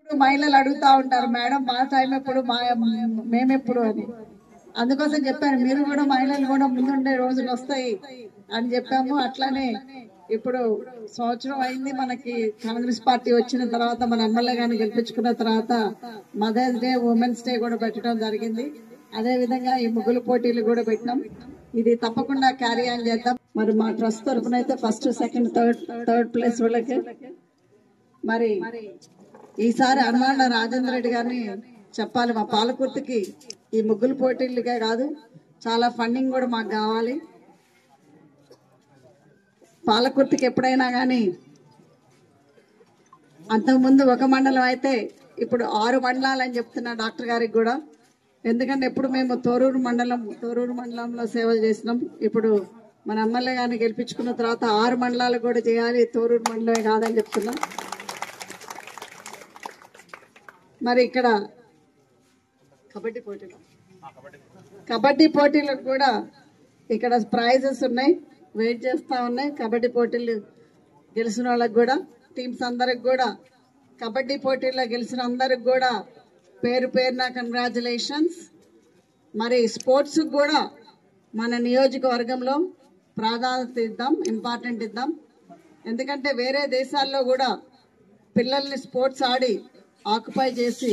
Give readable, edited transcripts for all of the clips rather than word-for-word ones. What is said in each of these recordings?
మహిళలు అడుగుతా ఉంటారు, మేడం మా టైం ఎప్పుడు, మేమెప్పుడు అని. అందుకోసం చెప్పాను, మీరు కూడా మహిళలు కూడా ముందుండే రోజులు వస్తాయి అని చెప్పాము. అట్లానే ఇప్పుడు సంవత్సరం అయింది మనకి కాంగ్రెస్ పార్టీ వచ్చిన తర్వాత, మన ఎమ్మెల్యే గారిని గెలిపించుకున్న తర్వాత మదర్స్ డే, ఉమెన్స్ డే కూడా పెట్టడం జరిగింది. అదే విధంగా ఈ ముగ్గులు పోటీలు కూడా పెట్టినాం. ఇది తప్పకుండా క్యారీ ఆన్ చేద్దాం. మరి మా ట్రస్ట్ తరఫున అయితే ఫస్ట్, సెకండ్, థర్డ్ ప్లేస్ వాళ్ళకి మరి ఈసారి అనుమాన రాజేంద్ర రెడ్డి గారిని చెప్పాలి, మా పాలకుర్తికి ఈ ముగ్గులు పోటీలకే కాదు చాలా ఫండింగ్ కూడా మాకు కావాలి. పాలకుర్తికి ఎప్పుడైనా కానీ అంతకుముందు ఒక మండలం అయితే ఇప్పుడు 6 మండలాలు అని చెప్తున్నా డాక్టర్ గారికి కూడా. ఎందుకంటే ఎప్పుడు మేము తోరూరు మండలంలో సేవలు చేసినాం. ఇప్పుడు మన ఎమ్మెల్యే గారిని గెలిపించుకున్న తర్వాత 6 మండలాలు కూడా చేయాలి, తోరూరు మండలమే కాదని చెప్తున్నాం. మరి ఇక్కడ కబడ్డీ పోటీలకు కూడా ఇక్కడ ప్రైజెస్ ఉన్నాయి, వెయిట్ చేస్తా ఉన్నాయి. కబడ్డీ పోటీలు గెలిచిన వాళ్ళకి కూడా, టీమ్స్ అందరికి కూడా, కబడ్డీ పోటీల్లో గెలిచిన అందరికి కూడా పేరు పేరున కంగ్రాచులేషన్స్. మరి స్పోర్ట్స్ కూడా మన నియోజకవర్గంలో ప్రాధాన్యత ఇద్దాం, ఇంపార్టెంట్ ఇద్దాం. ఎందుకంటే వేరే దేశాల్లో కూడా పిల్లల్ని స్పోర్ట్స్ ఆడి ఆక్యుపై చేసి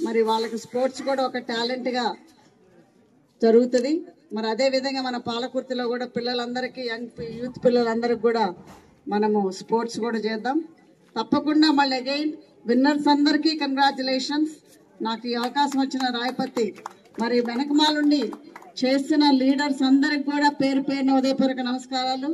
మరి వాళ్ళకి స్పోర్ట్స్ కూడా ఒక టాలెంట్గా జరుగుతుంది. మరి అదే విధంగా మన పాలకుర్తిలో కూడా పిల్లలందరికీ, యూత్ పిల్లలందరికీ కూడా మనము స్పోర్ట్స్ కూడా చేద్దాం తప్పకుండా. మళ్ళీ అగైన్ విన్నర్స్ అందరికీ కంగ్రాచులేషన్స్. నాకు ఈ అవకాశం వచ్చిన రాయపత్తి మరి వెనకమాలుండి చేసిన లీడర్స్ అందరికి కూడా పేరు పేరున ఉదయపూర్వక నమస్కారాలు.